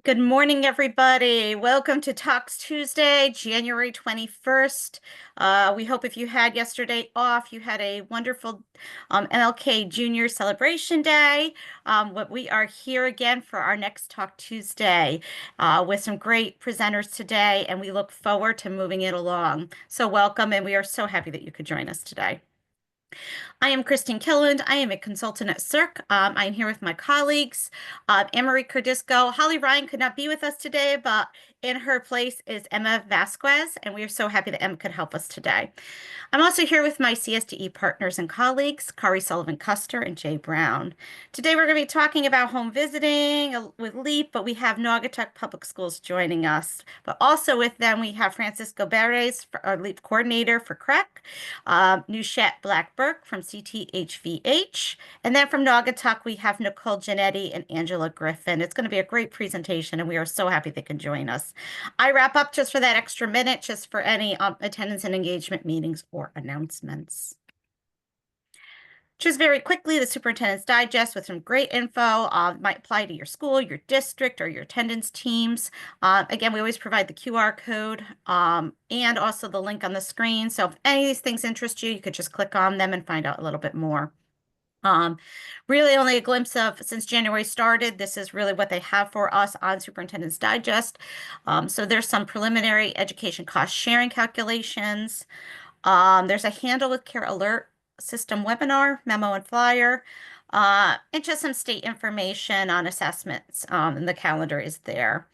Good morning, everybody. Welcome to Talks Tuesday, January 21st. We hope if you had yesterday off, you had a wonderful MLK Junior Celebration Day. We are here again for our next Talk Tuesday with some great presenters today, and we look forward to moving it along. So welcome, and we are so happy that you could join us today. I am Christine Killand. I am a consultant at CERC. I am here with my colleagues, Anne-Marie Cordisco. Holly Ryan could not be with us today, but in her place is Emma Vasquez, and we are so happy that Emma could help us today. I'm also here with my CSDE partners and colleagues, Kari Sullivan Custer and Jay Brown. Today we're going to be talking about home visiting with LEAP, but we have Naugatuck Public Schools joining us. But also with them, we have Francisco Beres, our LEAP coordinator for CREC, Nushet Blackburk from CTHVH, and then from Naugatuck, we have Nicole Giannetti and Angela Griffin. It's going to be a great presentation, and we are so happy they can join us. I wrap up just for that extra minute, just for any attendance and engagement meetings or announcements. Just very quickly, the Superintendent's Digest with some great info might apply to your school, your district, or your attendance teams. Again, we always provide the QR code and also the link on the screen. So if any of these things interest you, you could just click on them and find out a little bit more. Really only a glimpse of since January started. This is really what they have for us on Superintendent's Digest. So there's some preliminary education cost sharing calculations. There's a Handle with Care alert system webinar, memo and flyer, and just some state information on assessments, and the calendar is there.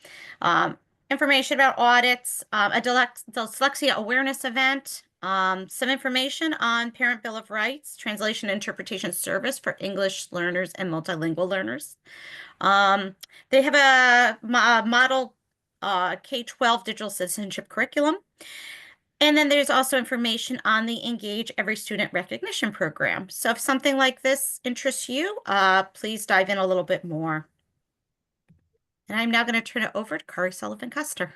Information about audits, a dyslexia awareness event, some information on Parent Bill of Rights, translation and interpretation service for English learners and multilingual learners. They have a model K-12 digital citizenship curriculum. And then there's also information on the Engage Every Student Recognition Program. So if something like this interests you, please dive in a little bit more. And I'm now going to turn it over to Kari Sullivan Custer.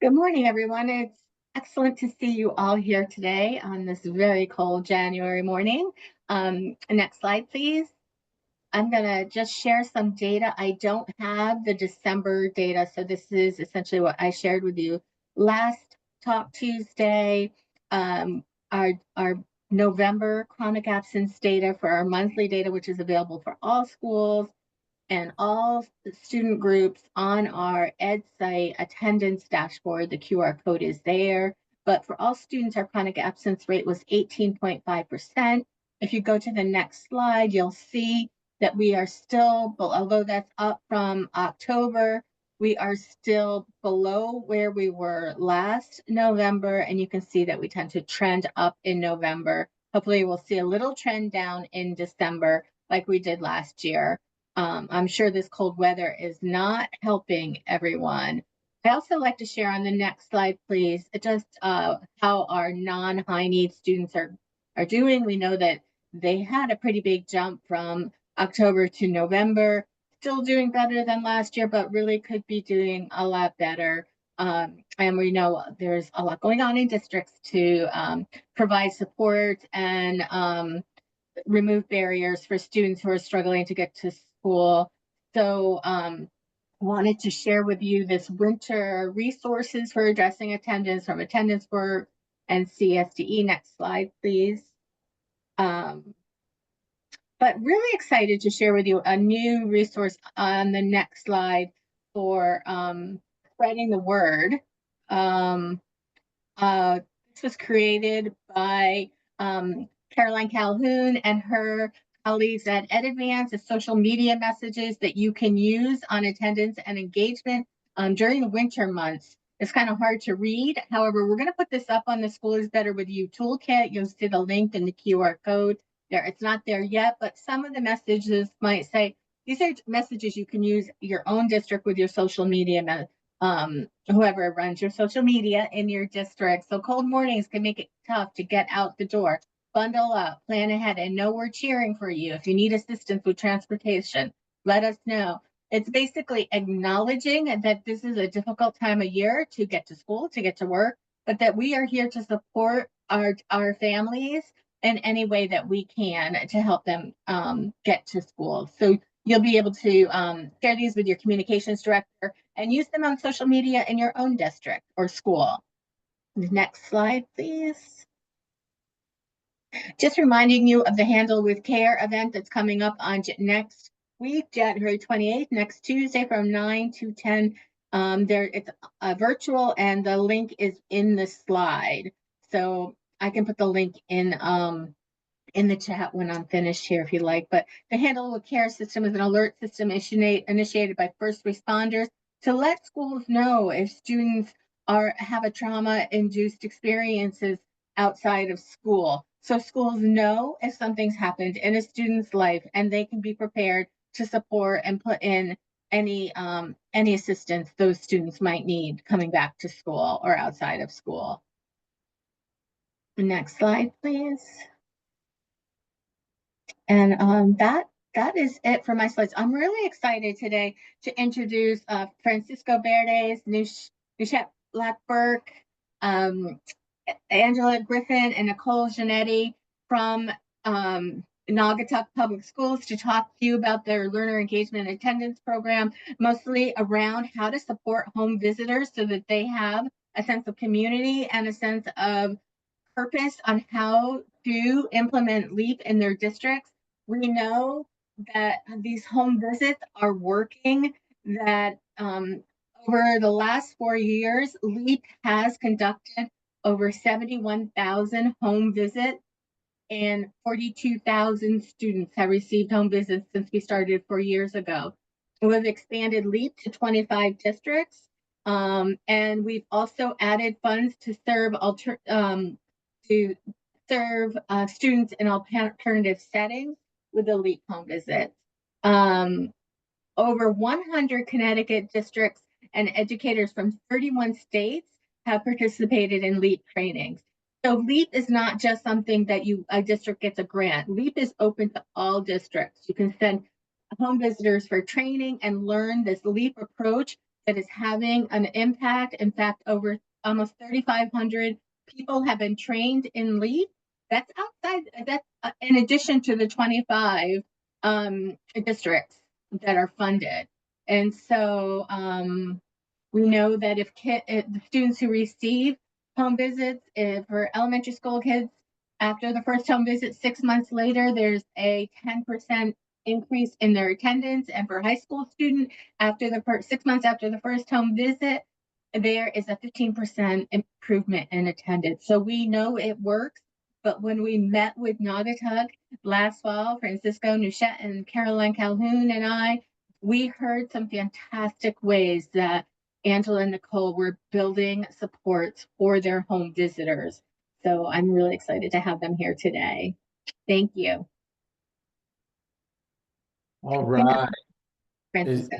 Good morning, everyone. It's excellent to see you all here today on this very cold January morning. Next slide, please. I'm going to just share some data. I don't have the December data, so this is essentially what I shared with you last Talk Tuesday. Our November chronic absence data for our monthly data, which is available for all schools and all student groups on our Ed site attendance dashboard. The QR code is there. But for all students, our chronic absence rate was 18.5%. If you go to the next slide, you'll see that we are still, although that's up from October, we are still below where we were last November. And you can see that we tend to trend up in November. Hopefully we'll see a little trend down in December like we did last year. I'm sure this cold weather is not helping everyone. I also like to share on the next slide, please, just how our non-high need students are doing. We know that they had a pretty big jump from October to November, still doing better than last year, but really could be doing a lot better. And we know there's a lot going on in districts to provide support and remove barriers for students who are struggling to get to school. So wanted to share with you this winter resources for addressing attendance from Attendance Work and CSDE. Next slide, please. But really excited to share with you a new resource on the next slide for spreading the word. This was created by Caroline Calhoun and her colleagues at EdAdvance, is social media messages that you can use on attendance and engagement during the winter months. It's kind of hard to read. However, we're going to put this up on the School is Better With You toolkit. You'll see the link in the QR code there. It's not there yet, but some of the messages might say, these are messages you can use your own district with your social media, whoever runs your social media in your district. So cold mornings can make it tough to get out the door. Bundle up, plan ahead, and know we're cheering for you. If you need assistance with transportation, let us know. It's basically acknowledging that this is a difficult time of year to get to school, to get to work, but that we are here to support our families in any way that we can to help them get to school. So You'll be able to share these with your communications director and use them on social media in your own district or school. Next slide, please. Just reminding you of the Handle with Care event that's coming up on next week, January 28th, next Tuesday from 9 to 10. It's virtual, and the link is in the slide. So I can put the link in the chat when I'm finished here if you like. But the Handle with Care system is an alert system initiated by first responders to let schools know if students have a trauma-induced experiences outside of school. So schools know if something's happened in a student's life, and they can be prepared to support and put in any assistance those students might need coming back to school or outside of school. Next slide, please. And that is it for my slides. I'm really excited today to introduce Francisco Verdes, Nushette Blackburk, Angela Griffin, and Nicole Giannetti from Naugatuck Public Schools to talk to you about their learner engagement attendance program, mostly around how to support home visitors so that they have a sense of community and a sense of purpose on how to implement LEAP in their districts. We know that these home visits are working, that over the last 4 years, LEAP has conducted over 71,000 home visits, and 42,000 students have received home visits since we started 4 years ago. We've expanded LEAP to 25 districts, and we've also added funds to serve students in alternative settings with the LEAP home visits. Over 100 Connecticut districts and educators from 31 states have participated in LEAP trainings. So LEAP is not just something that a district gets a grant. LEAP is open to all districts. You can send home visitors for training and learn this LEAP approach that is having an impact. In fact, over almost 3,500 people have been trained in LEAP. That's in addition to the 25 districts that are funded. And so we know that if the students who receive home visits, for elementary school kids, after the first home visit, 6 months later, there's a 10% increase in their attendance. And for high school student, after the 6 months after the first home visit, there is a 15% improvement in attendance. So we know it works. But when we met with Naugatuck last fall, Francisco, Nushette, and Caroline Calhoun and we heard some fantastic ways that Angela and Nicole were building supports for their home visitors. So I'm really excited to have them here today. Thank you. All right. Francisco.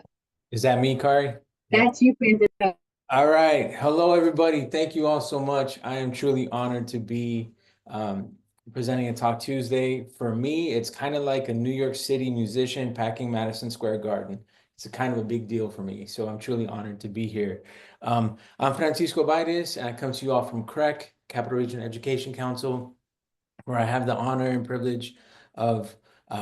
Is that me, Kari? That's you, Francisco. All right. Hello, everybody. Thank you all so much. I am truly honored to be presenting a Talk Tuesday. For me, it's kind of like a New York City musician packing Madison Square Garden. It's a kind of a big deal for me. So I'm truly honored to be here. I'm Francisco Verdes, and I come to you all from CREC, Capital Region Education Council, where I have the honor and privilege of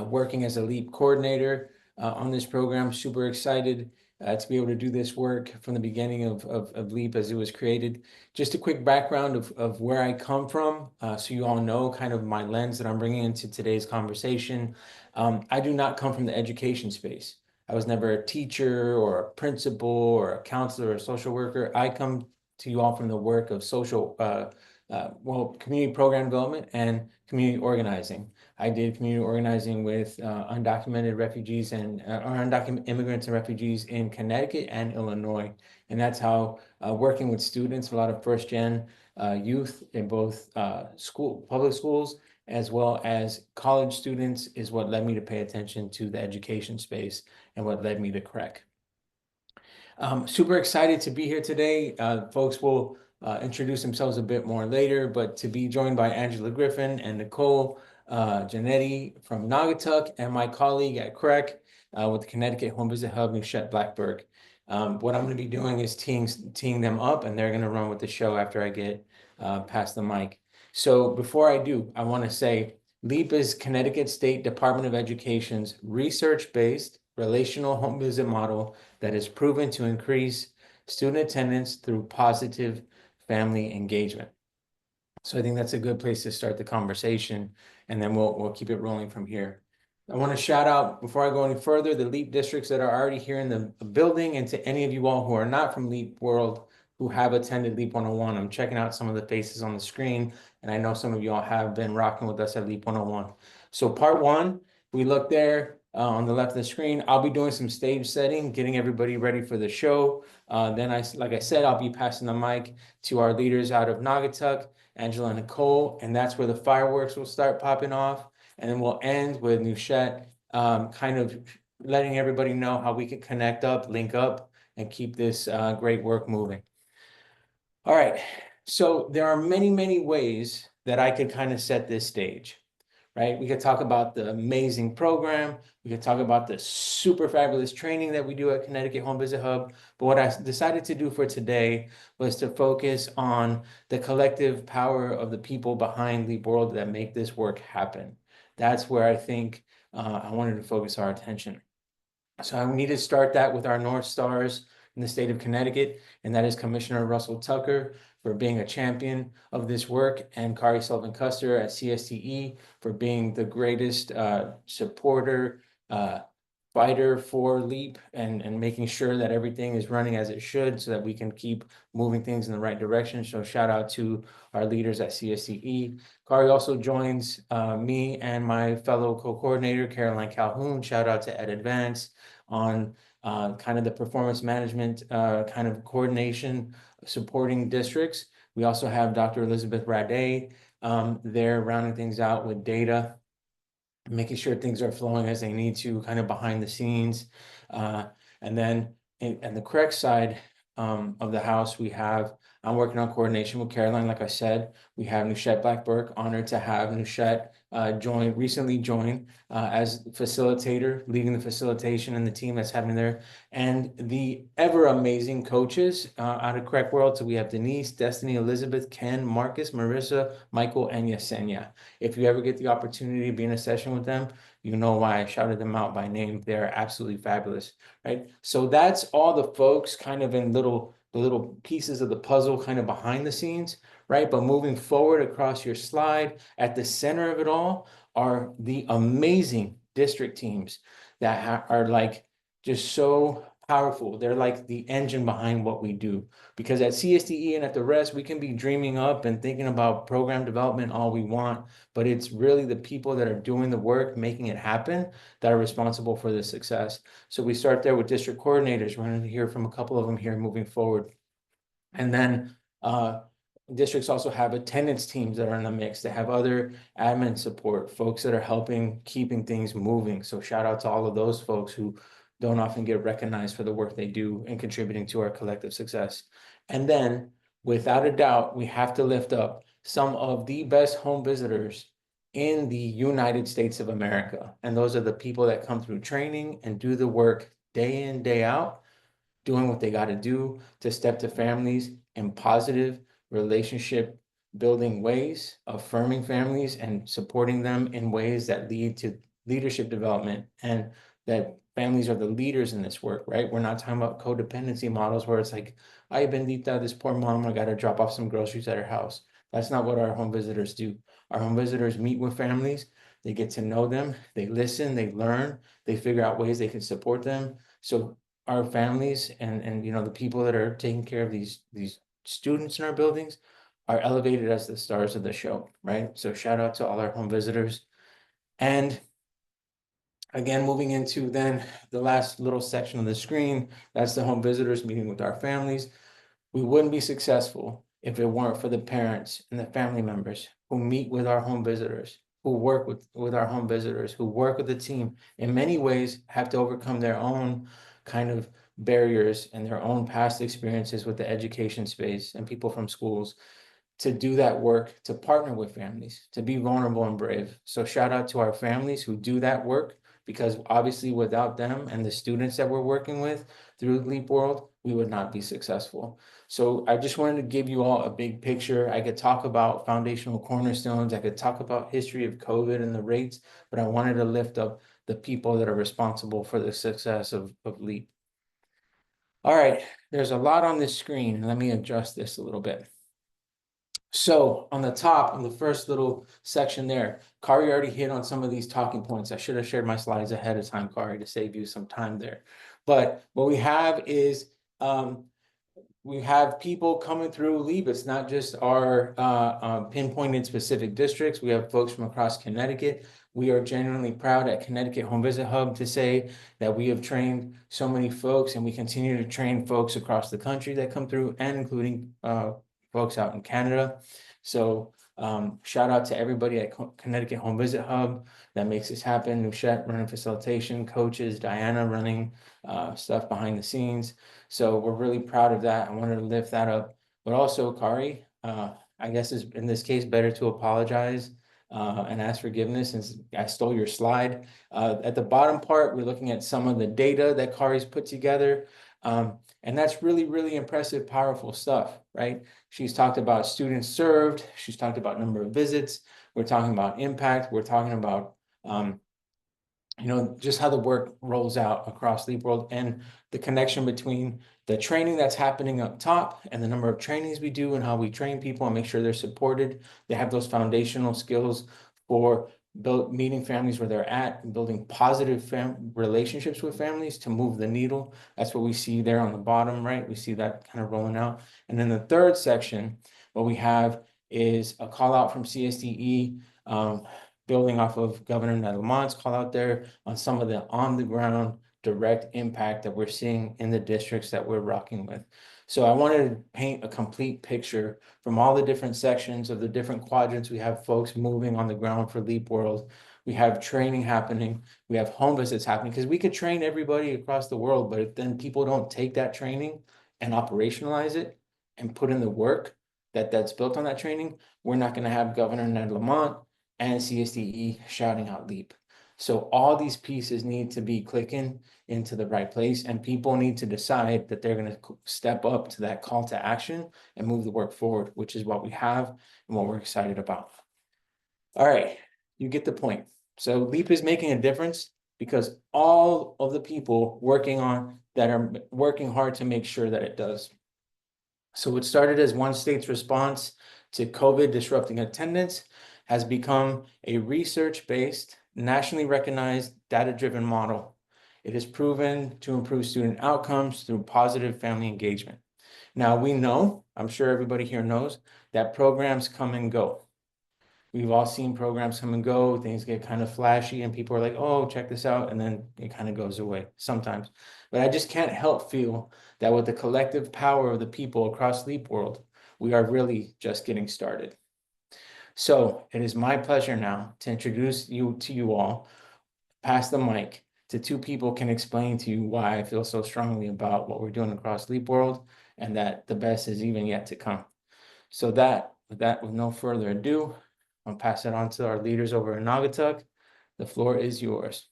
working as a LEAP coordinator on this program. Super excited to be able to do this work from the beginning of LEAP as it was created. Just a quick background of where I come from, so you all know kind of my lens that I'm bringing into today's conversation. I do not come from the education space. I was never a teacher or a principal or a counselor or a social worker. I come to you all from the work of community program development and community organizing. I did community organizing with undocumented refugees and undocumented immigrants and refugees in Connecticut and Illinois. And that's how working with students, a lot of first-gen youth in both public schools as well as college students, is what led me to pay attention to the education space and what led me to CREC. Super excited to be here today. Folks will introduce themselves a bit more later, but to be joined by Angela Griffin and Nicole Giannetti from Naugatuck, and my colleague at CREC with the Connecticut Home Visit Hub, Nushette Blackburk. What I'm going to be doing is teeing them up, and they're going to run with the show after I get past the mic. So before I do, I want to say LEAP is Connecticut State Department of Education's research-based, relational home visit model that is proven to increase student attendance through positive family engagement. So I think that's a good place to start the conversation, and then we'll keep it rolling from here. I want to shout out, before I go any further, the LEAP districts that are already here in the building, and to any of you all who are not from LEAP World who have attended LEAP 101. I'm checking out some of the faces on the screen, and I know some of you all have been rocking with us at LEAP 101. So part one, we look there on the left of the screen. I'll be doing some stage setting, getting everybody ready for the show. Then like I said, I'll be passing the mic to our leaders out of Naugatuck, Angela and Nicole, and that's where the fireworks will start popping off. And then we'll end with Nushet, kind of letting everybody know how we can connect up, link up, and keep this great work moving. All right, so there are many, many ways that I could kind of set this stage, right? We could talk about the amazing program. We could talk about the super fabulous training that we do at Connecticut Home Visit Hub. But what I decided to do for today was to focus on the collective power of the people behind Leap World that make this work happen. That's where I think I wanted to focus our attention. So I need to start that with our North Stars in the state of Connecticut, and that is Commissioner Russell Tucker for being a champion of this work, and Kari Sullivan Custer at CSTE for being the greatest supporter, fighter for LEAP, and making sure that everything is running as it should so that we can keep moving things in the right direction. So shout out to our leaders at CSTE. Kari also joins me and my fellow co-coordinator, Caroline Calhoun. Shout out to Ed Advance on kind of the performance management kind of coordination supporting districts. We also have Dr. Elizabeth Rade there rounding things out with data, making sure things are flowing as they need to, kind of behind the scenes. And then in the correct side of the house, I'm working on coordination with Caroline. Like I said, we have Nushet Black-Burke, honored to have Nushet recently join as facilitator, leading the facilitation and the team that's having there, and the ever amazing coaches out of Correct World. So we have Denise, Destiny, Elizabeth, Ken, Marcus, Marissa, Michael, and Yesenia. If you ever get the opportunity to be in a session with them, you know why I shouted them out by name. They're absolutely fabulous, right? So that's all the folks kind of in the little pieces of the puzzle kind of behind the scenes, right? But moving forward across your slide, at the center of it all are the amazing district teams that are like just so powerful. They're like the engine behind what we do. Because at CSTE and at the rest, we can be dreaming up and thinking about program development all we want, but it's really the people that are doing the work, making it happen, that are responsible for the success. So we start there with district coordinators. We're going to hear from a couple of them here moving forward. And then districts also have attendance teams that are in the mix. They have other admin support, folks that are helping keeping things moving. So shout out to all of those folks who don't often get recognized for the work they do in contributing to our collective success. And then, without a doubt, we have to lift up some of the best home visitors in the United States of America. And those are the people that come through training and do the work day in, day out, doing what they got to do to step to families in positive relationship building ways, affirming families and supporting them in ways that lead to leadership development, and that families are the leaders in this work, right? We're not talking about codependency models where it's like, ay, bendita, this poor mom, I got to drop off some groceries at her house. That's not what our home visitors do. Our home visitors meet with families, they get to know them, they listen, they learn, they figure out ways they can support them. So our families and you know, the people that are taking care of these students in our buildings are elevated as the stars of the show, right? So shout out to all our home visitors. And again, moving into then the last little section of the screen, that's the home visitors meeting with our families. We wouldn't be successful if it weren't for the parents and the family members who meet with our home visitors, who work with our home visitors, who work with the team, in many ways have to overcome their own kind of barriers and their own past experiences with the education space and people from schools to do that work, to partner with families, to be vulnerable and brave. So shout out to our families who do that work, because obviously without them and the students that we're working with through Leap World, we would not be successful. So I just wanted to give you all a big picture. I could talk about foundational cornerstones. I could talk about history of COVID and the rates, but I wanted to lift up the people that are responsible for the success of LEAP. All right, there's a lot on this screen. Let me adjust this a little bit. So on the top, on the first little section there, Kari already hit on some of these talking points. I should have shared my slides ahead of time, Kari, to save you some time there. But what we have is we have people coming through LEAP. It's not just our pinpointed specific districts. We have folks from across Connecticut. We are genuinely proud at Connecticut Home Visit Hub to say that we have trained so many folks, and we continue to train folks across the country that come through, and including folks out in Canada. So shout out to everybody at Connecticut Home Visit Hub that makes this happen. Nushet running facilitation, coaches, Diana running stuff behind the scenes. So we're really proud of that. I wanted to lift that up. But also, Kari, I guess is in this case better to apologize and ask forgiveness since I stole your slide. At the bottom part, we're looking at some of the data that Kari's put together. And that's really, really impressive, powerful stuff, right? She's talked about students served. She's talked about number of visits. We're talking about impact. We're talking about, just how the work rolls out across LEAP World and the connection between the training that's happening up top and the number of trainings we do and how we train people and make sure they're supported. They have those foundational skills for meeting families where they're at and building positive relationships with families to move the needle. That's what we see there on the bottom, right? We see that kind of rolling out. And then the third section, what we have is a call out from CSDE, building off of Governor Ned Lamont's call out there on some of the on-the-ground direct impact that we're seeing in the districts that we're rocking with. So I wanted to paint a complete picture from all the different sections of the different quadrants. We have folks moving on the ground for LEAP World. We have training happening. We have home visits happening, because we could train everybody across the world, but if then people don't take that training and operationalize it and put in the work that's built on that training, we're not going to have Governor Ned Lamont and CSDE shouting out LEAP. So all these pieces need to be clicking into the right place, and people need to decide that they're going to step up to that call to action and move the work forward, which is what we have and what we're excited about. All right, you get the point. So LEAP is making a difference because all of the people working are working hard to make sure that it does. So what started as one state's response to COVID disrupting attendance has become a research-based, nationally recognized, data-driven model. It is proven to improve student outcomes through positive family engagement. Now we know, I'm sure everybody here knows, that programs come and go. We've all seen programs come and go, things get kind of flashy and people are like, oh, check this out, and then it kind of goes away sometimes. But I just can't help feel that with the collective power of the people across LEAP World, we are really just getting started. So it is my pleasure now to introduce you to you all, pass the mic to two people can explain to you why I feel so strongly about what we're doing across LEAP World and that the best is even yet to come. So with no further ado, I'll pass it on to our leaders over in Naugatuck. The floor is yours.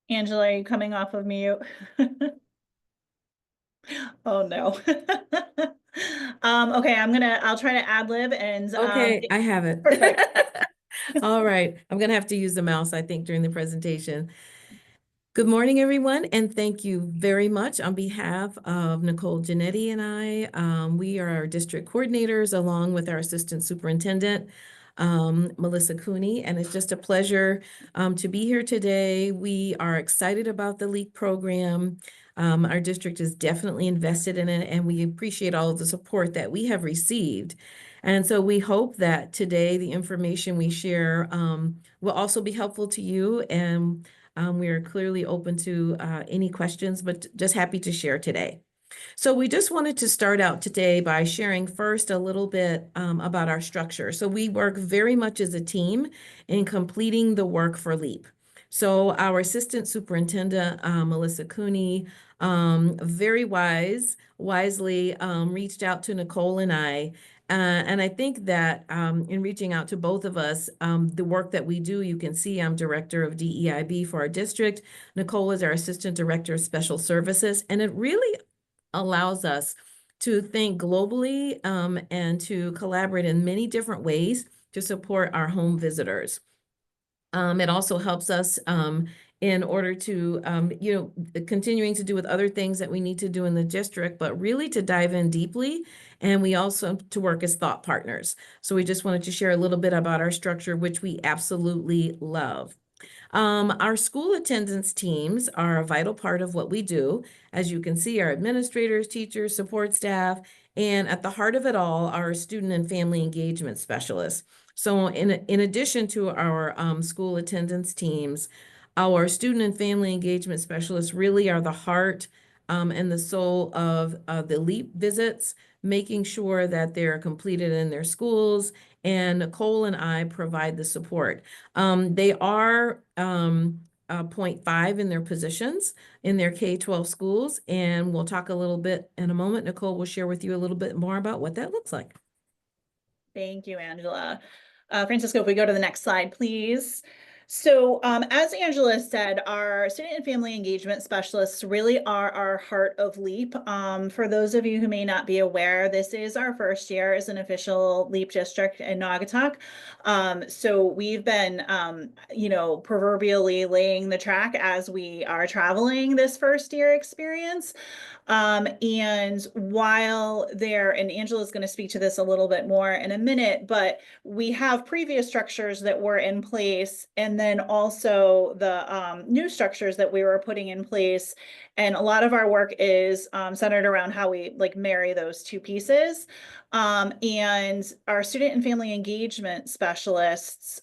Angela, are you coming off of mute? Oh, no. Okay, I'll try to ad lib and Okay, I have it. Perfect. All right, I'm gonna have to use the mouse, I think, during the presentation. Good morning, everyone, and thank you very much on behalf of Nicole Giannetti and I. We are our district coordinators along with our assistant superintendent, Melissa Cooney, and it's just a pleasure to be here today. We are excited about the LEAP program. Our district is definitely invested in it, and we appreciate all of the support that we have received. And so we hope that today the information we share will also be helpful to you, and we are clearly open to any questions, but just happy to share today. So we just wanted to start out today by sharing first a little bit about our structure. So we work very much as a team in completing the work for LEAP. So our assistant superintendent, Melissa Cooney, very wisely reached out to Nicole and I. And I think that in reaching out to both of us, the work that we do, you can see I'm director of DEIB for our district. Nicole is our assistant director of special services, and it really allows us to think globally and to collaborate in many different ways to support our home visitors. It also helps us in order to, continuing to do with other things that we need to do in the district, but really to dive in deeply. And we also to work as thought partners. So we just wanted to share a little bit about our structure, which we absolutely love. Our school attendance teams are a vital part of what we do. As you can see, our administrators, teachers, support staff, and at the heart of it all, our student and family engagement specialists. So in addition to our school attendance teams, our student and family engagement specialists really are the heart and the soul of the LEAP visits, making sure that they're completed in their schools, and Nicole and I provide the support. They are 0.5 in their positions in their K-12 schools, and we'll talk a little bit in a moment. Nicole will share with you a little bit more about what that looks like. Thank you, Angela. Francisco, if we go to the next slide, please. So as Angela said, our student and family engagement specialists really are our heart of LEAP. For those of you who may not be aware, this is our first year as an official LEAP district in Naugatuck. So we've been, proverbially laying the track as we are traveling this first year experience. And while there, and Angela's going to speak to this a little bit more in a minute, but we have previous structures that were in place, and then also the new structures that we were putting in place. And a lot of our work is centered around how we marry those two pieces. And our student and family engagement specialists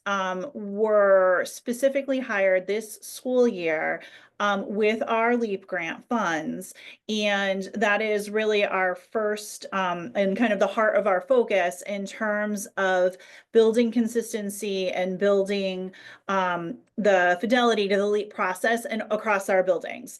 were specifically hired this school year with our LEAP grant funds. And that is really our first and kind of the heart of our focus in terms of building consistency and building the fidelity to the LEAP process and across our buildings.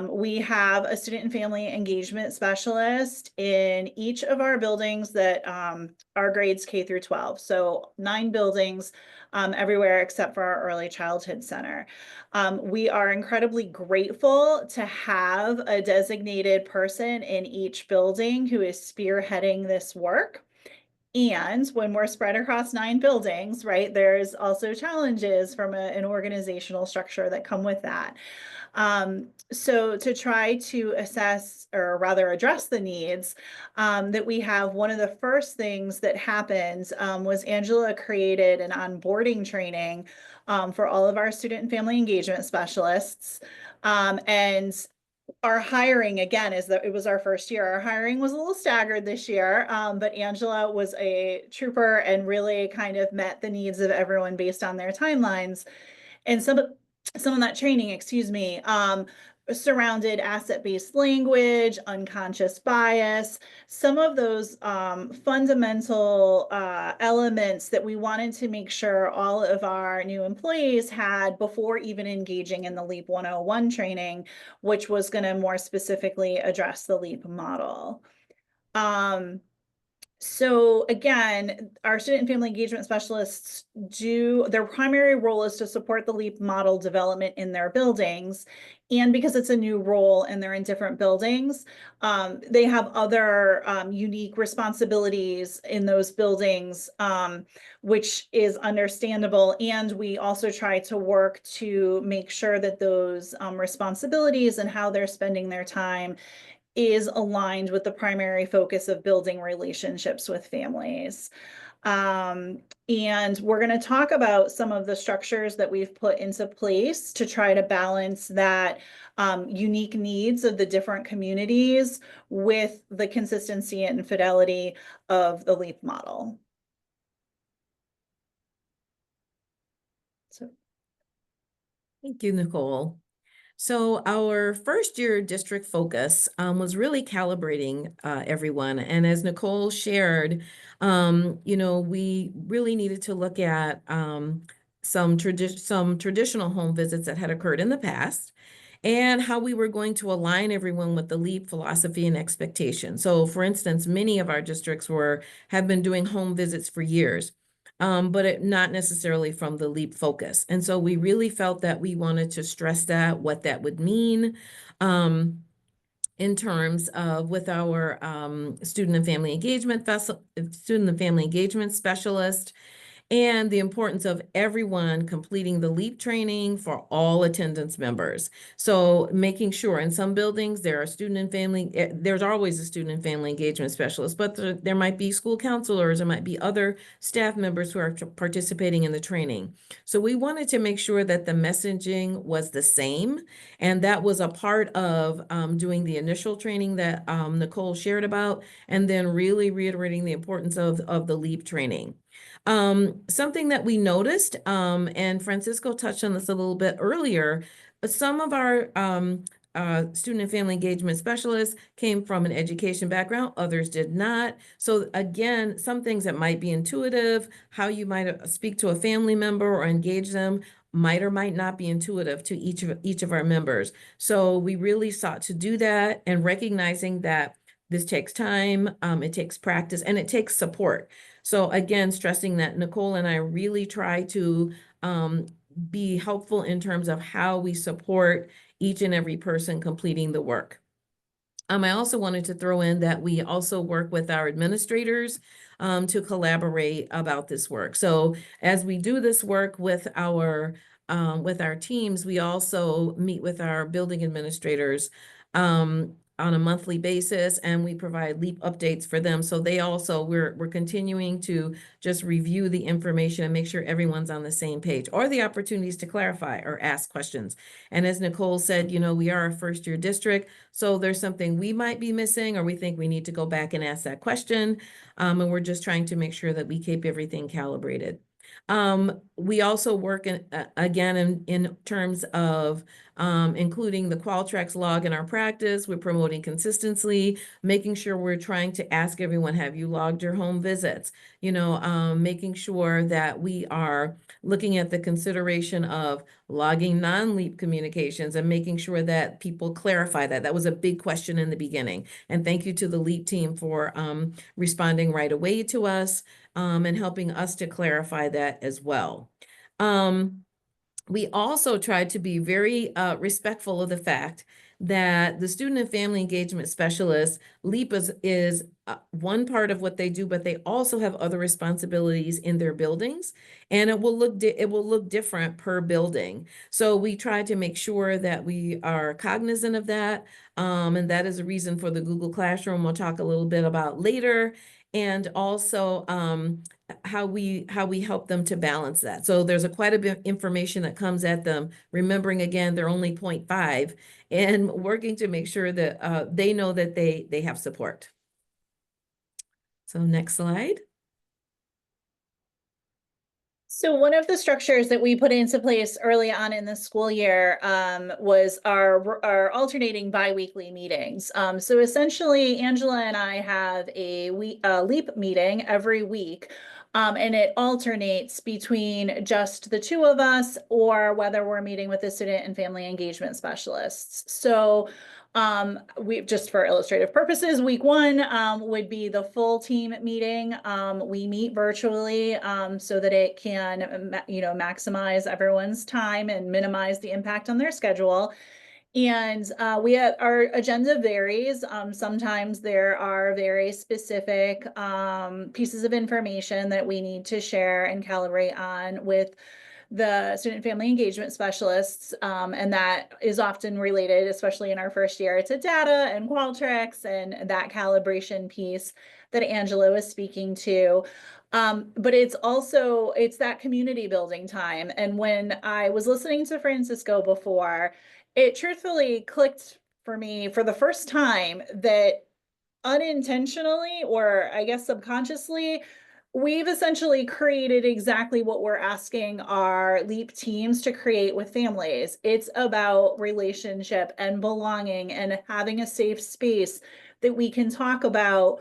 We have a student and family engagement specialist in each of our buildings that are grades K through 12. So 9 buildings everywhere except for our early childhood center. We are incredibly grateful to have a designated person in each building who is spearheading this work. And when we're spread across 9 buildings, right, there's also challenges from an organizational structure that come with that. So to try to assess, or rather address the needs that we have, one of the first things that happened was Angela created an onboarding training for all of our student and family engagement specialists. And our hiring, again, it was our first year. Our hiring was a little staggered this year, but Angela was a trooper and really kind of met the needs of everyone based on their timelines. And some of that training, surrounded asset-based language, unconscious bias, some of those fundamental elements that we wanted to make sure all of our new employees had before even engaging in the LEAP 101 training, which was going to more specifically address the LEAP model. So again, our student and family engagement specialists their primary role is to support the LEAP model development in their buildings. And because it's a new role and they're in different buildings, they have other unique responsibilities in those buildings, which is understandable. And we also try to work to make sure that those responsibilities and how they're spending their time is aligned with the primary focus of building relationships with families. And we're going to talk about some of the structures that we've put into place to try to balance that unique needs of the different communities with the consistency and fidelity of the LEAP model. So. Thank you, Nicole. So our first year district focus was really calibrating everyone. And as Nicole shared, we really needed to look at some traditional home visits that had occurred in the past, and how we were going to align everyone with the LEAP philosophy and expectation. So for instance, many of our districts have been doing home visits for years, but not necessarily from the LEAP focus. And so we really felt that we wanted to stress that, what that would mean, in terms of with our student and family engagement specialist, and the importance of everyone completing the LEAP training for all attendance members. So making sure in some buildings there are there's always a student and family engagement specialist, but there might be school counselors, there might be other staff members who are participating in the training. So we wanted to make sure that the messaging was the same, and that was a part of doing the initial training that Nicole shared about, and then really reiterating the importance of the LEAP training. Something that we noticed, and Francisco touched on this a little bit earlier, some of our student and family engagement specialists came from an education background, others did not. So again, some things that might be intuitive, how you might speak to a family member or engage them, might or might not be intuitive to each of our members. So we really sought to do that, and recognizing that this takes time, it takes practice, and it takes support. So again, stressing that Nicole and I really try to be helpful in terms of how we support each and every person completing the work. I also wanted to throw in that we also work with our administrators to collaborate about this work. So as we do this work with our teams, we also meet with our building administrators on a monthly basis, and we provide LEAP updates for them. So they also, we're continuing to just review the information and make sure everyone's on the same page, or the opportunities to clarify or ask questions. And as Nicole said, you know, we are a first-year district, so there's something we might be missing, or we think we need to go back and ask that question. And we're just trying to make sure that we keep everything calibrated. We also work again in terms of including the Qualtrics log in our practice. We're promoting consistency, making sure we're trying to ask everyone, have you logged your home visits? You know, making sure that we are looking at the consideration of logging non-LEAP communications and making sure that people clarify that. That was a big question in the beginning. And thank you to the LEAP team for responding right away to us and helping us to clarify that as well. We also tried to be very respectful of the fact that the student and family engagement specialist, LEAP is one part of what they do, but they also have other responsibilities in their buildings, and it will look different per building. So we try to make sure that we are cognizant of that, and that is a reason for the Google Classroom we'll talk a little bit about later, and also how we help them to balance that. So there's quite a bit of information that comes at them, remembering again, they're only 0.5, and working to make sure that they know that they have support. So next slide. So one of the structures that we put into place early on in the school year was our alternating bi-weekly meetings. So essentially, Angela and I have a LEAP meeting every week, and it alternates between just the two of us, or whether we're meeting with the student and family engagement specialists. So we, just for illustrative purposes, week one would be the full team meeting. We meet virtually so that it can, you know, maximize everyone's time and minimize the impact on their schedule. And our agenda varies. Sometimes there are very specific pieces of information that we need to share and calibrate on with the student family engagement specialists, and that is often related, especially in our first year, to data and Qualtrics and that calibration piece that Angela was speaking to. But it's that community building time. And when I was listening to Francisco before, it truthfully clicked for me for the first time that unintentionally, or I guess subconsciously, we've essentially created exactly what we're asking our LEAP teams to create with families. It's about relationship and belonging and having a safe space that we can talk about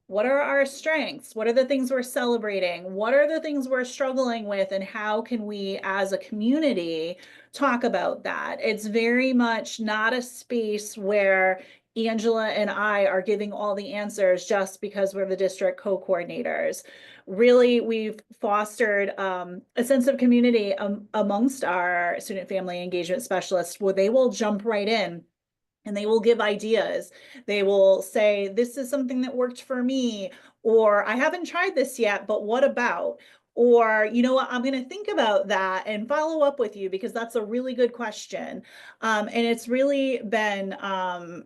What are our strengths? What are the things we're celebrating? What are the things we're struggling with? And how can we as a community talk about that? It's very much not a space where Angela and I are giving all the answers just because we're the district co-coordinators. Really, we've fostered a sense of community amongst our student family engagement specialists where they will jump right in and they will give ideas. They will say, this is something that worked for me, or I haven't tried this yet, but what about? Or, you know what, I'm going to think about that and follow up with you because that's a really good question. And it's really been,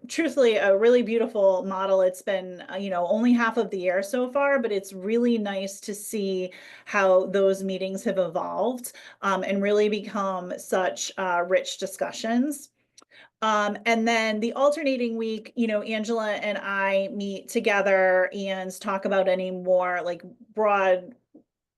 truthfully, a really beautiful model. It's been, only half of the year so far, but it's really nice to see how those meetings have evolved and really become such rich discussions. And then the alternating week, Angela and I meet together and talk about any more like broad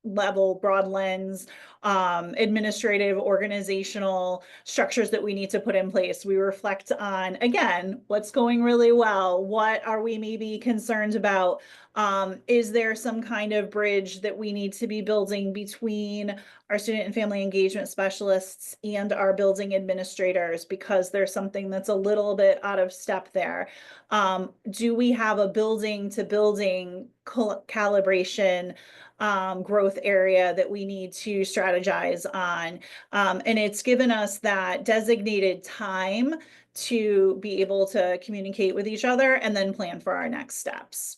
lens, administrative, organizational structures that we need to put in place. We reflect on, again, what's going really well. What are we maybe concerned about? Is there some kind of bridge that we need to be building between our student and family engagement specialists and our building administrators because there's something that's a little bit out of step there? Do we have a building to building calibration growth area that we need to strategize on? And it's given us that designated time to be able to communicate with each other and then plan for our next steps.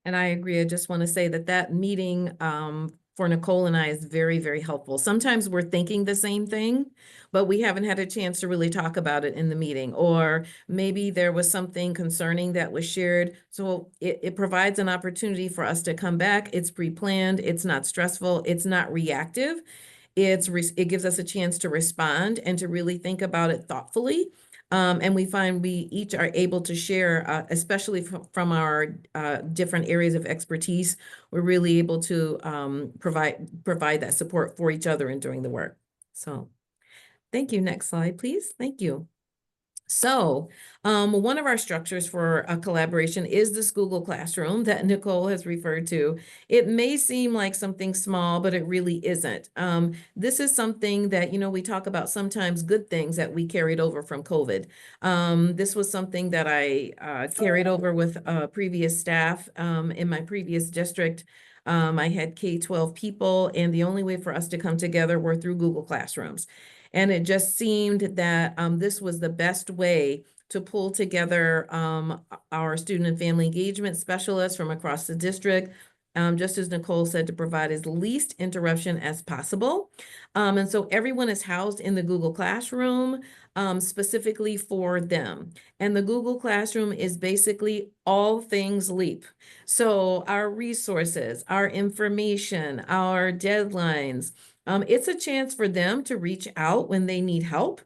And I agree. I just want to say that meeting for Nicole and I is very, very helpful. Sometimes we're thinking the same thing, but we haven't had a chance to really talk about it in the meeting. Or maybe there was something concerning that was shared. So it provides an opportunity for us to come back. It's pre-planned. It's not stressful. It's not reactive. It gives us a chance to respond and to really think about it thoughtfully. And we find we each are able to share, especially from our different areas of expertise. We're really able to provide that support for each other in doing the work. So thank you. Next slide, please. Thank you. So one of our structures for a collaboration is this Google Classroom that Nicole has referred to. It may seem like something small, but it really isn't. This is something that, we talk about sometimes good things that we carried over from COVID. This was something that I carried over with previous staff in my previous district. I had K-12 people, and the only way for us to come together were through Google Classrooms. And it just seemed that this was the best way to pull together our student and family engagement specialists from across the district, just as Nicole said, to provide as least interruption as possible. And so everyone is housed in the Google Classroom specifically for them. And the Google Classroom is basically all things LEAP. So our resources, our information, our deadlines, it's a chance for them to reach out when they need help.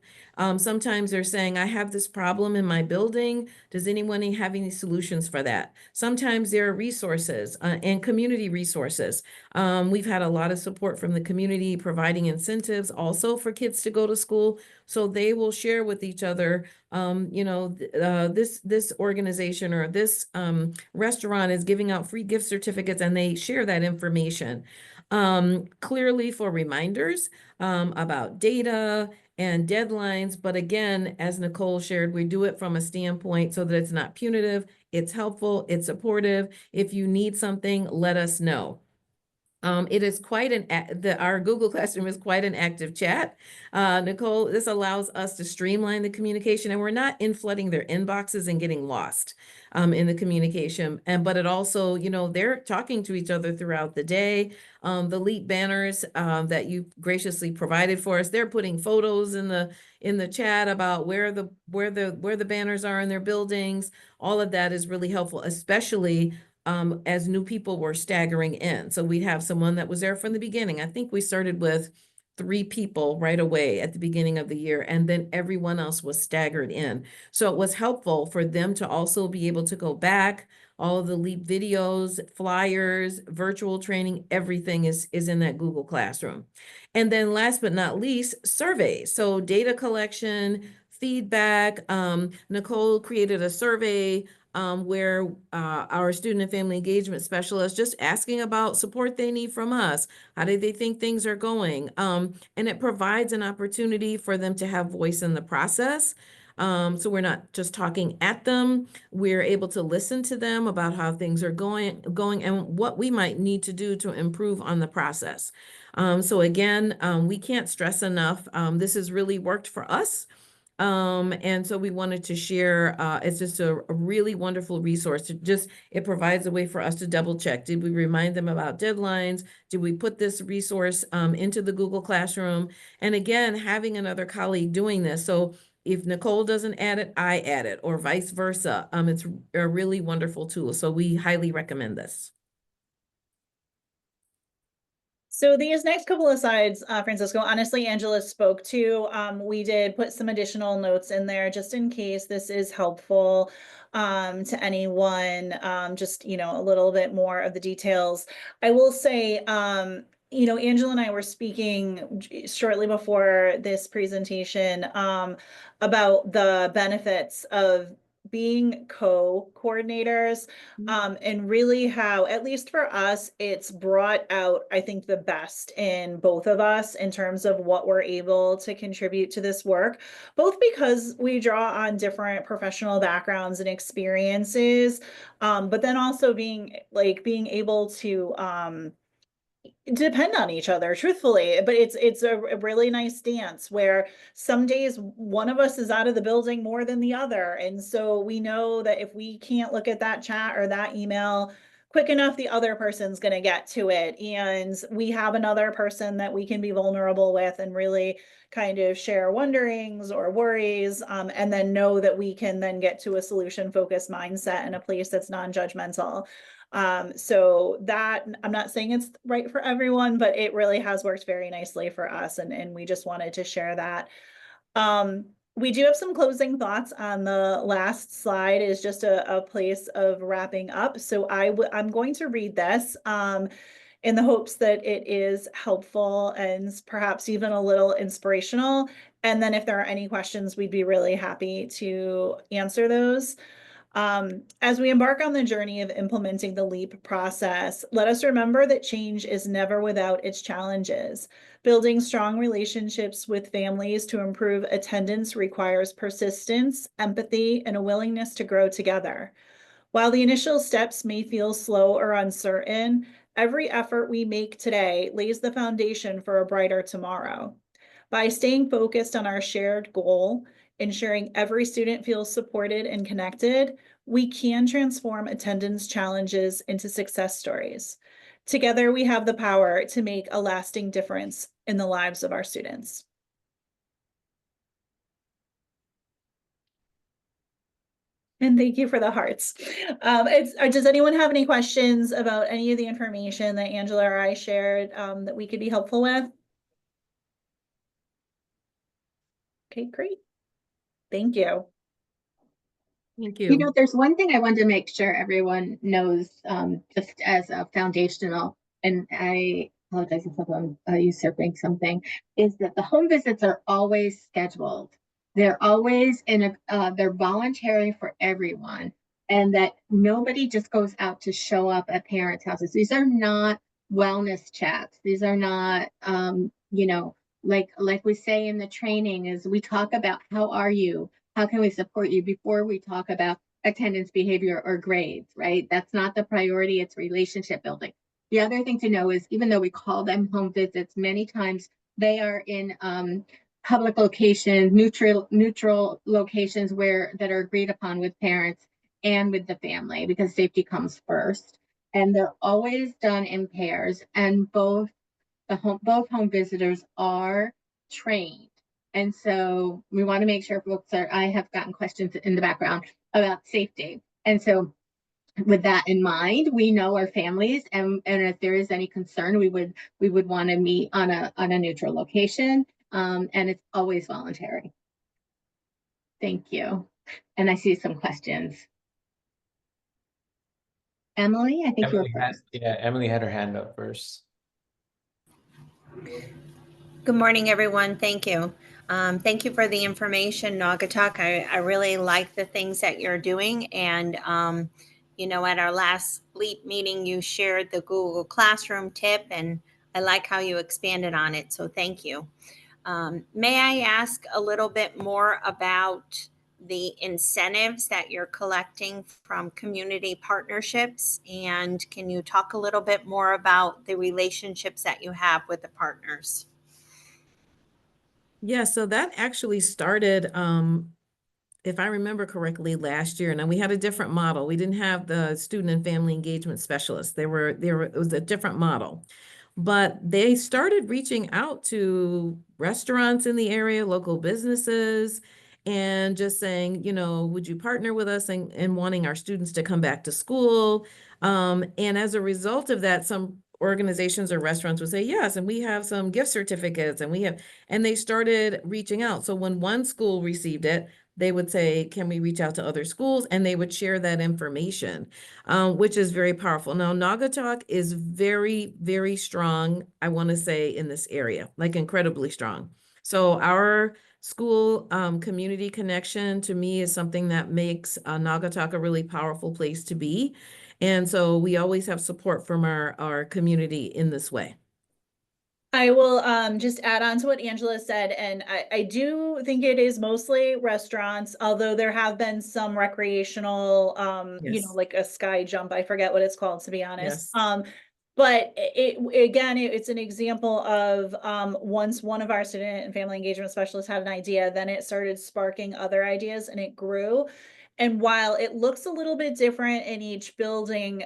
Sometimes they're saying, I have this problem in my building. Does anyone have any solutions for that? Sometimes there are resources and community resources. We've had a lot of support from the community providing incentives also for kids to go to school. So they will share with each other, this organization or this restaurant is giving out free gift certificates, and they share that information. Clearly for reminders about data and deadlines. But again, as Nicole shared, we do it from a standpoint so that it's not punitive, it's helpful, it's supportive. If you need something, let us know. It is quite our Google Classroom is quite an active chat. Nicole, this allows us to streamline the communication, and we're not flooding their inboxes and getting lost in the communication. But it also, they're talking to each other throughout the day. The LEAP banners that you graciously provided for us, they're putting photos in the chat about where the banners are in their buildings. All of that is really helpful, especially as new people were staggering in. So we'd have someone that was there from the beginning. I think we started with 3 people right away at the beginning of the year, and then everyone else was staggered in. So it was helpful for them to also be able to go back. All of the LEAP videos, flyers, virtual training, everything is in that Google Classroom. And then last but not least, surveys. So data collection, feedback. Nicole created a survey where our student and family engagement specialist just asking about support they need from us. How do they think things are going? And it provides an opportunity for them to have voice in the process. So we're not just talking at them. We're able to listen to them about how things are going and what we might need to do to improve on the process. So again, we can't stress enough. This has really worked for us. And so we wanted to share, it's just a really wonderful resource. It provides a way for us to double check. Did we remind them about deadlines? Did we put this resource into the Google Classroom? And again, having another colleague doing this. So if Nicole doesn't add it, I add it, or vice versa. It's a really wonderful tool. So we highly recommend this. So these next couple of slides, Francisco, honestly, Angela spoke to. We did put some additional notes in there just in case this is helpful to anyone, just, you know, a little bit more of the details. I will say, you know, Angela and I were speaking shortly before this presentation about the benefits of being co-coordinators, and really how, at least for us, it's brought out, I think, the best in both of us in terms of what we're able to contribute to this work, both because we draw on different professional backgrounds and experiences, but then also being able to depend on each other, truthfully. But it's a really nice dance where some days one of us is out of the building more than the other, and so we know that if we can't look at that chat or that email quick enough, the other person's going to get to it, and we have another person that we can be vulnerable with and really kind of share wonderings or worries, and then know that we can then get to a solution focused mindset in a place that's non-judgmental. So that, I'm not saying it's right for everyone, but it really has worked very nicely for us, and we just wanted to share that. We do have some closing thoughts on the last slide, is just a place of wrapping up. So I'm going to read this in the hopes that it is helpful and perhaps even a little inspirational. And then if there are any questions, we'd be really happy to answer those. As we embark on the journey of implementing the LEAP process, let us remember that change is never without its challenges. Building strong relationships with families to improve attendance requires persistence, empathy, and a willingness to grow together. While the initial steps may feel slow or uncertain, every effort we make today lays the foundation for a brighter tomorrow. By staying focused on our shared goal, ensuring every student feels supported and connected, we can transform attendance challenges into success stories. Together, we have the power to make a lasting difference in the lives of our students. And thank you for the hearts. Does anyone have any questions about any of the information that Angela or I shared that we could be helpful with? Okay, great. Thank you. Thank You know, there's one thing I wanted to make sure everyone knows, just as a foundational, and I apologize if I'm usurping something, is that the home visits are always scheduled. They're always they're voluntary for everyone, and that nobody just goes out to show up at parents' houses. These are not wellness chats. These are not, you know, like we say in the training, is we talk about how are you? How can we support you before we talk about attendance, behavior, or grades, right? That's not the priority, it's relationship building. The other thing to know is, even though we call them home visits, many times they are in public locations, neutral locations that are agreed upon with parents and with the family, because safety comes first. And they're always done in pairs, and both home visitors are trained. And so we want to make sure folks I have gotten questions in the background about safety. And so with that in mind, we know our families, and if there is any concern, we would want to meet on a neutral location. And it's always voluntary. Thank you. And I see some questions. Emily, I think you're first. Emily had her hand up first. Good morning, everyone. Thank you. Thank you for the information, Naugatuck. I really like the things that you're doing. And, at our last LEAP meeting, you shared the Google Classroom tip, and I like how you expanded on it. So thank you. May I ask a little bit more about the incentives that you're collecting from community partnerships? And can you talk a little bit more about the relationships that you have with the partners? Yeah, so that actually started, if I remember correctly, last year. Now we had a different model. We didn't have the student and family engagement specialists. It was a different model. But they started reaching out to restaurants in the area, local businesses, and just saying, would you partner with us in wanting our students to come back to school? And as a result of that, some organizations or restaurants would say yes, and we have some gift certificates, and they started reaching out. So when one school received it, they would say, can we reach out to other schools? And they would share that information, which is very powerful. Now, Naugatuck is very, very strong, I want to say, in this area, like incredibly strong. So our school community connection to me is something that makes Naugatuck a really powerful place to be. And so we always have support from our community in this way. I will just add on to what Angela said, and I do think it is mostly restaurants, although there have been some recreational, Yes. like a sky jump. I forget what it's called, to be honest. Yes. But it's an example of once one of our student and family engagement specialists had an idea, then it started sparking other ideas and it grew. And while it looks a little bit different in each building,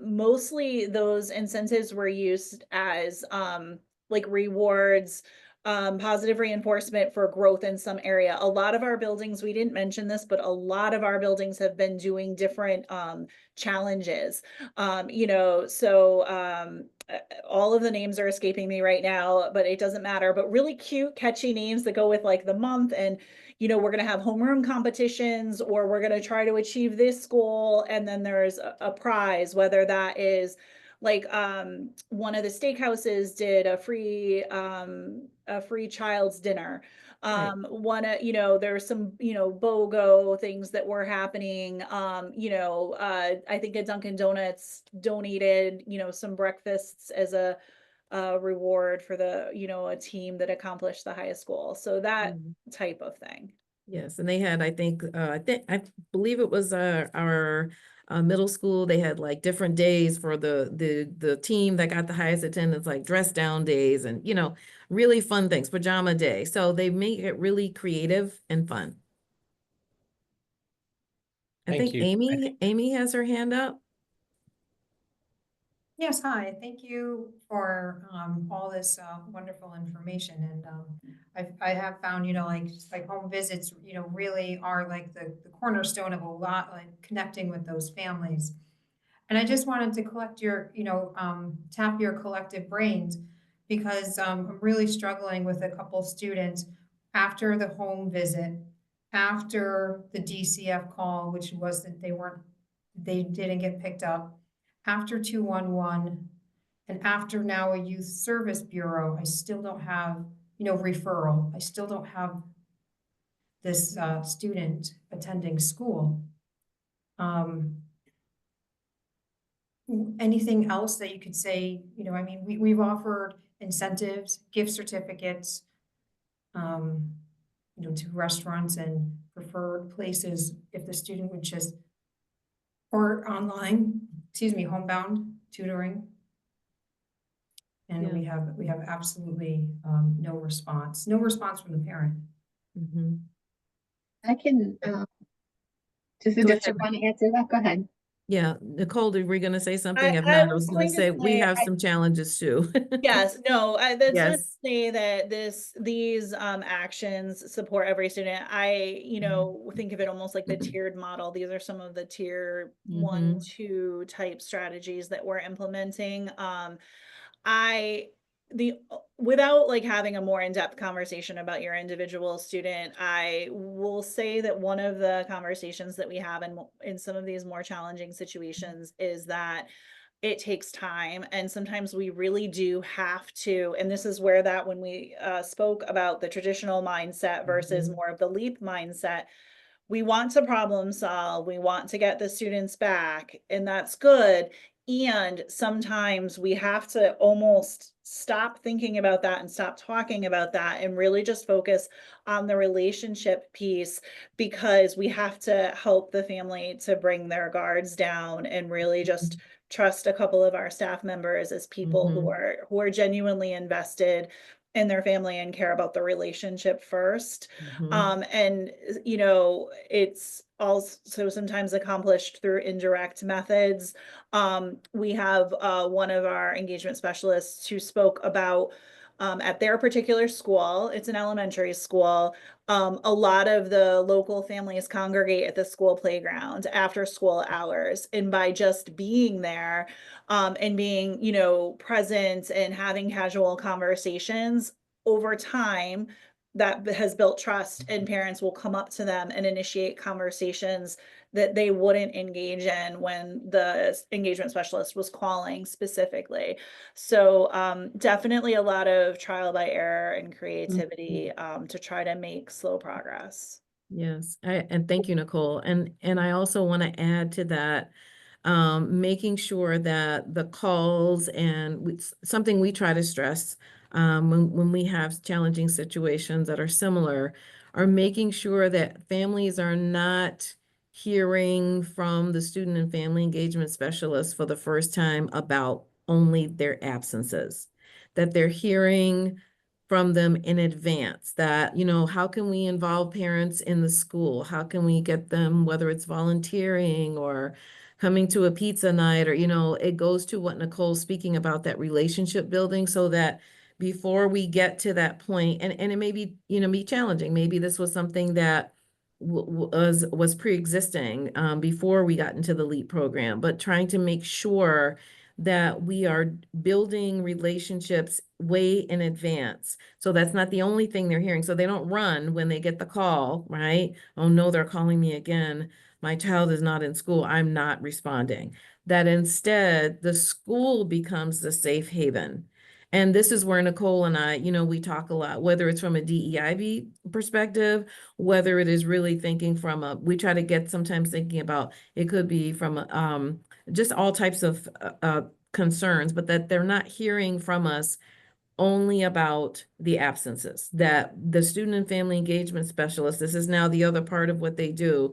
mostly those incentives were used as like rewards, positive reinforcement for growth in some area. A lot of our buildings, we didn't mention this, but a lot of our buildings have been doing different challenges. All of the names are escaping me right now, but it doesn't matter. But really cute, catchy names that go with like the month, and we're going to have homeroom competitions, or we're going to try to achieve this goal, and then there's a prize, whether that is like one of the steakhouses did a free child's dinner. Right. There's some BOGO things that were happening. I think a Dunkin' Donuts donated some breakfasts as a reward for the a team that accomplished the highest goal, so that type of thing. Yes, and they had, I believe it was our middle school. They had like different days for the team that got the highest attendance, like dress down days, and really fun things, pajama day. So they make it really creative and fun. I Thank think you. Amy has her hand up. Yes, hi. Thank you for all this wonderful information. And I have found, like home visits, really are like the cornerstone of a lot, like connecting with those families. And I just wanted to collect your, tap your collective brains, because I'm really struggling with a couple students after the home visit, after the DCF call, which was that they didn't get picked up, after 211, and after now a youth service bureau. I still don't have, referral. I still don't have this student attending school. Anything else that you could say? We've offered incentives, gift certificates, to restaurants and preferred places if the student would just, or online, homebound tutoring. And Yeah. we have absolutely no response from the parent. I can, does the Go district ahead. want to answer that? Go ahead. Yeah, Nicole, were we going to say something? If I not, I was was going to going to say we say, have some challenges too. yes, no, that's not to Yes. say that these actions support every student. I, think of it almost like the tiered model. These are some of the tier 1, 2 type strategies that we're implementing. Without like having a more in-depth conversation about your individual student, I will say that one of the conversations that we have in some of these more challenging situations is that it takes time. And sometimes we really do have to, and this is where that when we spoke about the traditional mindset versus more of the leap mindset, we want to problem solve, we want to get the students back, and that's good. And sometimes we have to almost stop thinking about that and stop talking about that and really just focus on the relationship piece, because we have to help the family to bring their guards down and really just trust a couple of our staff members as people who are genuinely invested in their family and care about the relationship first. And you know, it's also sometimes accomplished through indirect methods. We have one of our engagement specialists who spoke about at their particular school, it's an elementary school, a lot of the local families congregate at the school playground after school hours. And by just being there and being, you know, present and having casual conversations over time, that has built trust, and parents will come up to them and initiate conversations that they wouldn't engage in when the engagement specialist was calling specifically. So definitely a lot of trial by error and creativity to try to make slow progress. Yes, and thank you, Nicole. And I also want to add to that, making sure that the calls and something we try to stress when we have challenging situations that are similar, are making sure that families are not hearing from the student and family engagement specialist for the first time about only their absences, that they're hearing from them in advance, that, you know, how can we involve parents in the school? How can we get them, whether it's volunteering or coming to a pizza night, or, you know, it goes to what Nicole's speaking about, that relationship building, so that before we get to that point, and it may be, you know, be challenging. Maybe this was something that was pre-existing before we got into the LEAP program, but trying to make sure that we are building relationships way in advance. So that's not the only thing they're hearing. So they don't run when they get the call, right? Oh no, they're calling me again. My child is not in school. I'm not responding. That instead the school becomes the safe haven. And this is where Nicole and I, you know, we talk a lot, whether it's from a DEIB perspective, whether it is really thinking from a, we try to get sometimes thinking about, it could be from just all types of concerns, but that they're not hearing from us only about the absences, that the student and family engagement specialist, this is now the other part of what they do,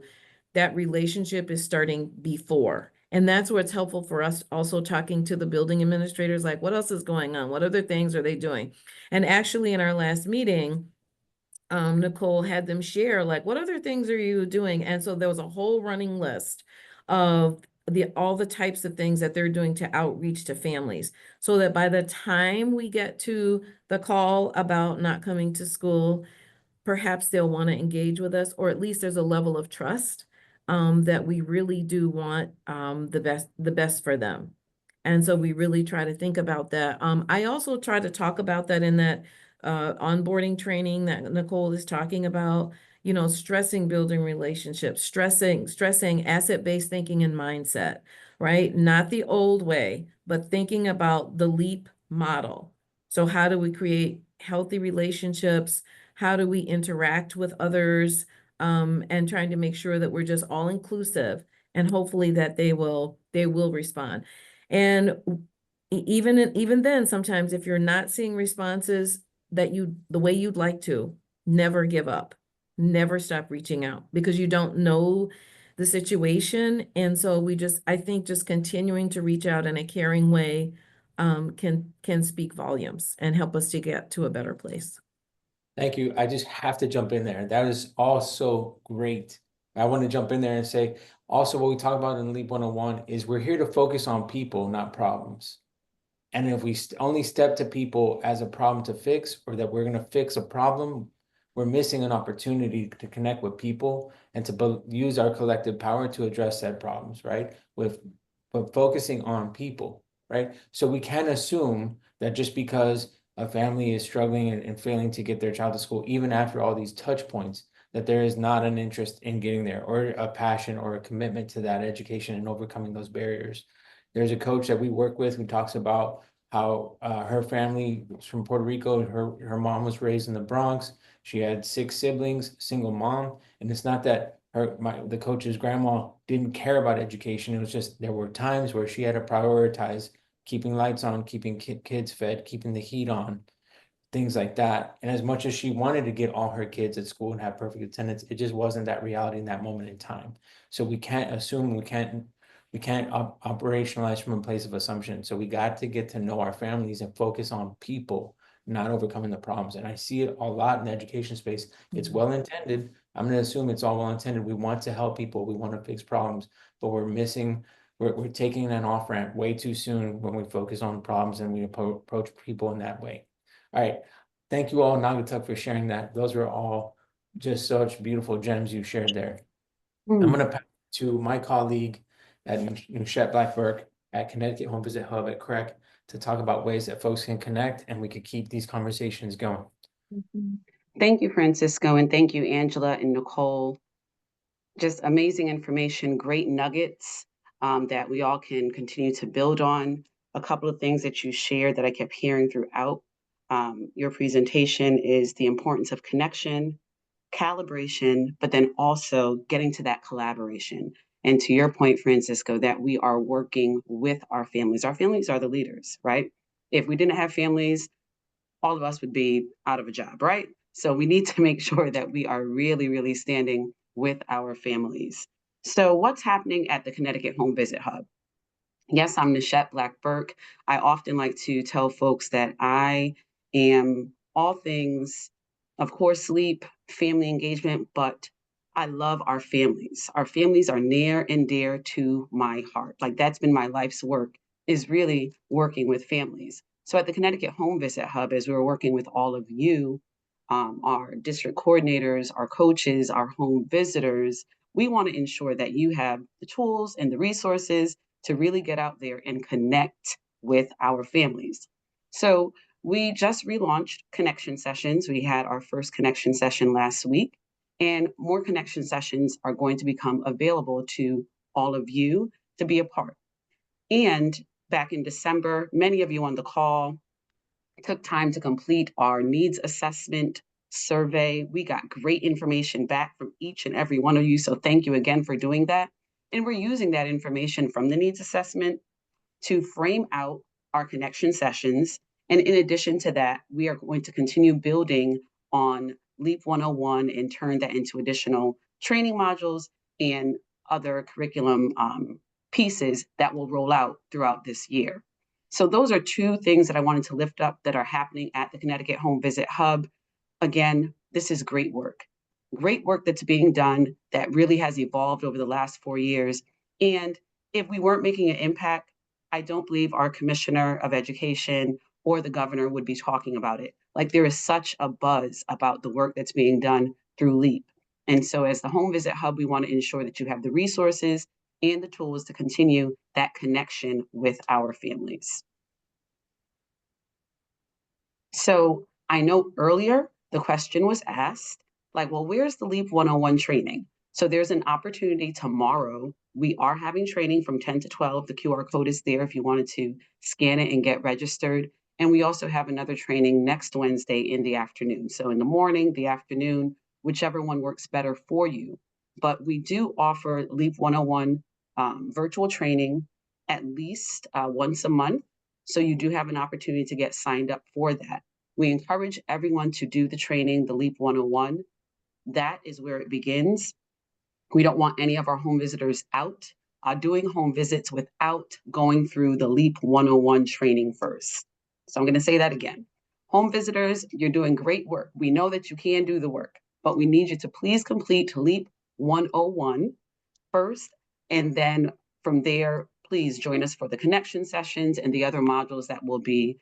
that relationship is starting before. And that's where it's helpful for us also talking to the building administrators, like, what else is going on? What other things are they doing? And actually in our last meeting, Nicole had them share, like, what other things are you doing? And so there was a whole running list of all the types of things that they're doing to outreach to families, so that by the time we get to the call about not coming to school, perhaps they'll want to engage with us, or at least there's a level of trust that we really do want the best for them. And so we really try to think about that. I also try to talk about that in that onboarding training that Nicole is talking about, you know, stressing building relationships, stressing asset-based thinking and mindset, right? Not the old way, but thinking about the LEAP model. So how do we create healthy relationships? How do we interact with others? And trying to make sure that we're just all inclusive, and hopefully that they will respond. And even then, sometimes if you're not seeing responses that the way you'd like to, never give up, never stop reaching out, because you don't know the situation. And so I think just continuing to reach out in a caring way can speak volumes and help us to get to a better place. Thank you. I just have to jump in there. That is also great. I want to jump in there and say, also what we talk about in LEAP 101 is we're here to focus on people, not problems. And if we only step to people as a problem to fix, or that we're going to fix a problem, we're missing an opportunity to connect with people and to use our collective power to address said problems, right? But focusing on people, right? So we can assume that just because a family is struggling and failing to get their child to school, even after all these touch points, that there is not an interest in getting there, or a passion or a commitment to that education and overcoming those barriers. There's a coach that we work with who talks about how her family was from Puerto Rico. Her mom was raised in the Bronx. She had 6 siblings, single mom. And it's not that the coach's grandma didn't care about education. It was just there were times where she had to prioritize keeping lights on, keeping kids fed, keeping the heat on, things like that. And as much as she wanted to get all her kids at school and have perfect attendance, it just wasn't that reality in that moment in time. So we can't assume, we can't operationalize from a place of assumption. So we got to get to know our families and focus on people, not overcoming the problems. And I see it a lot in the education space. It's well intended. I'm going to assume it's all well intended. We want to help people. We want to fix problems, but we're taking an off ramp way too soon when we focus on problems and we approach people in that way. All right. Thank you all, Naugatuck, for sharing that. Those were all just such beautiful gems you shared there. I'm going to pass to my colleague at Noushette Black-Burke at Connecticut Home Visit Hub at CREC to talk about ways that folks can connect and we could keep these conversations going. Thank you, Francisco, and thank you, Angela and Nicole. Just amazing information, great nuggets that we all can continue to build on. A couple of things that you shared that I kept hearing throughout your presentation is the importance of connection, calibration, but then also getting to that collaboration. And to your point, Francisco, that we are working with our families. Our families are the leaders, right? If we didn't have families, all of us would be out of a job, right? So we need to make sure that we are really, really standing with our families. So what's happening at the Connecticut Home Visit Hub? Yes, I'm Noushette Black-Burke. I often like to tell folks that I am all things, of course, sleep, family engagement, but I love our families. Our families are near and dear to my heart. Like that's been my life's work, is really working with families. So at the Connecticut Home Visit Hub, as we're working with all of you, our district coordinators, our coaches, our home visitors, we want to ensure that you have the tools and the resources to really get out there and connect with our families. So we just relaunched connection sessions. We had our first connection session last week, and more connection sessions are going to become available to all of you to be a part. And back in December, many of you on the call took time to complete our needs assessment survey. We got great information back from each and every one of you. So thank you again for doing that. And we're using that information from the needs assessment to frame out our connection sessions. And in addition to that, we are going to continue building on LEAP 101 and turn that into additional training modules and other curriculum pieces that will roll out throughout this year. So those are 2 things that I wanted to lift up that are happening at the Connecticut Home Visit Hub. Again, this is great work that's being done that really has evolved over the last 4 years. And if we weren't making an impact, I don't believe our Commissioner of Education or the governor would be talking about it. Like there is such a buzz about the work that's being done through LEAP. And so as the Home Visit Hub, we want to ensure that you have the resources and the tools to continue that connection with our families. So I know earlier the question was asked, like, well, where's the LEAP 101 training? So there's an opportunity tomorrow. We are having training from 10 to 12. The QR code is there if you wanted to scan it and get registered. And we also have another training next Wednesday in the afternoon. So in the morning, the afternoon, whichever one works better for you. But we do offer LEAP 101 virtual training at least once a month. So you do have an opportunity to get signed up for that. We encourage everyone to do the training, the LEAP 101. That is where it begins. We don't want any of our home visitors out doing home visits without going through the LEAP 101 training first. So I'm going to say that again. Home visitors, you're doing great work. We know that you can do the work, but we need you to please complete LEAP 101 first. And then from there, please join us for the connection sessions and the other modules that will be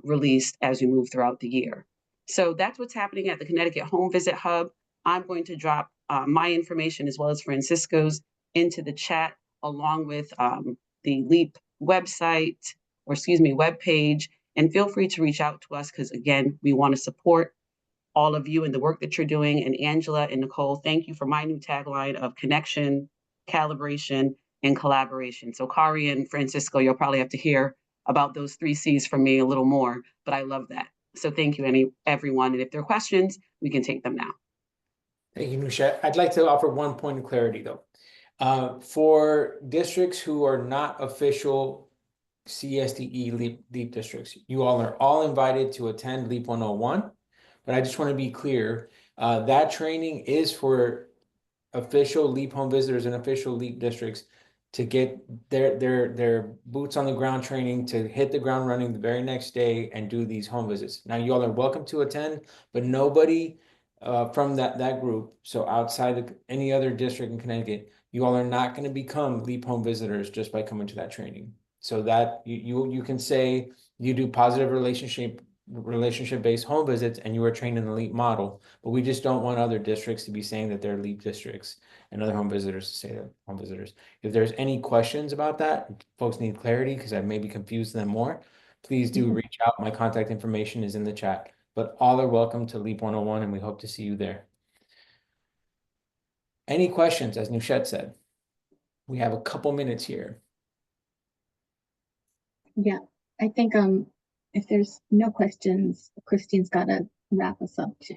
released as we move throughout the year. So that's what's happening at the Connecticut Home Visit Hub. I'm going to drop my information as well as Francisco's into the chat along with the LEAP website, or excuse me, webpage. And feel free to reach out to us because, again, we want to support all of you in the work that you're doing. And Angela and Nicole, thank you for my new tagline of connection, calibration, in collaboration. So Kari and Francisco, you'll probably have to hear about those 3 C's from me a little more, but I love that. So thank you, everyone. And if there are questions, we can take them now. Thank you, Nushette. I'd like to offer one point of clarity, though. For districts who are not official CSDE LEAP districts, you all are all invited to attend LEAP 101. But I just want to be clear, that training is for official LEAP home visitors and official LEAP districts to get their boots on the ground training, to hit the ground running the very next day and do these home visits. Now, you all are welcome to attend, but nobody from that group, so outside of any other district in Connecticut, you all are not going to become LEAP home visitors just by coming to that training. So that you can say you do positive relationship-based home visits and you are trained in the LEAP model, but we just don't want other districts to be saying that they're LEAP districts and other home visitors to say they're home visitors. If there's any questions about that, folks need clarity because I maybe confused them more, please do reach out. My contact information is in the chat, but all are welcome to LEAP 101 and we hope to see you there. Any questions, as Nushette said? We have a couple minutes here. Yeah, I think if there's no questions, Christine's got to wrap us up too.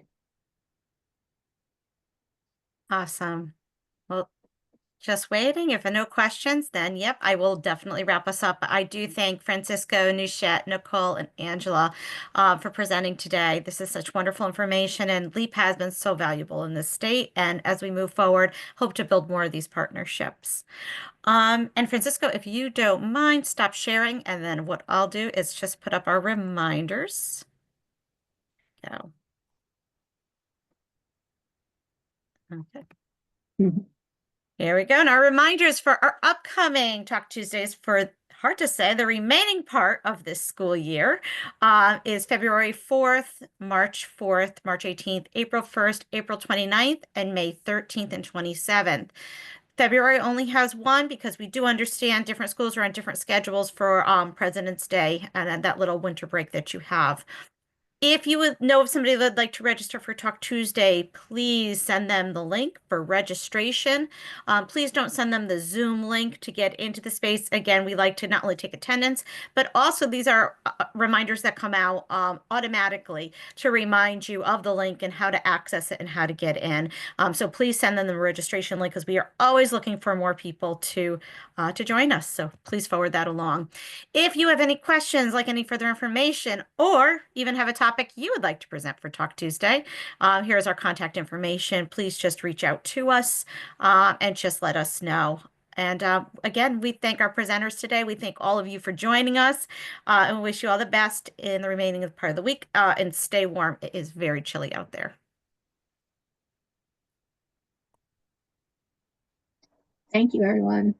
Awesome. Well, just waiting. If there are no questions, then yep, I will definitely wrap us up. I do thank Francisco, Nushette, Nicole, and Angela for presenting today. This is such wonderful information, and LEAP has been so valuable in this state. And as we move forward, hope to build more of these partnerships. And Francisco, if you don't mind, stop sharing, and then what I'll do is just put up our reminders. Go. Okay. Mhm. Here we go. And our reminders for our upcoming Talk Tuesdays for, hard to say, the remaining part of this school year is February 4th, March 18th, April 1st, April 29th, and May 13th and 27th. February only has one because we do understand different schools are on different schedules for President's Day and that little winter break that you have. If you would know of somebody that would like to register for Talk Tuesday, please send them the link for registration. Please don't send them the Zoom link to get into the space. Again, we like to not only take attendance, but also these are reminders that come out automatically to remind you of the link and how to access it and how to get in. So please send them the registration link because we are always looking for more people to join us. So please forward that along. If you have any questions, like any further information, or even have a topic you would like to present for Talk Tuesday, here's our contact information. Please just reach out to us and just let us know. And again, we thank our presenters today. We thank all of you for joining us and we wish you all the best in the remaining part of the week and stay warm. It is very chilly out there. Thank you, everyone.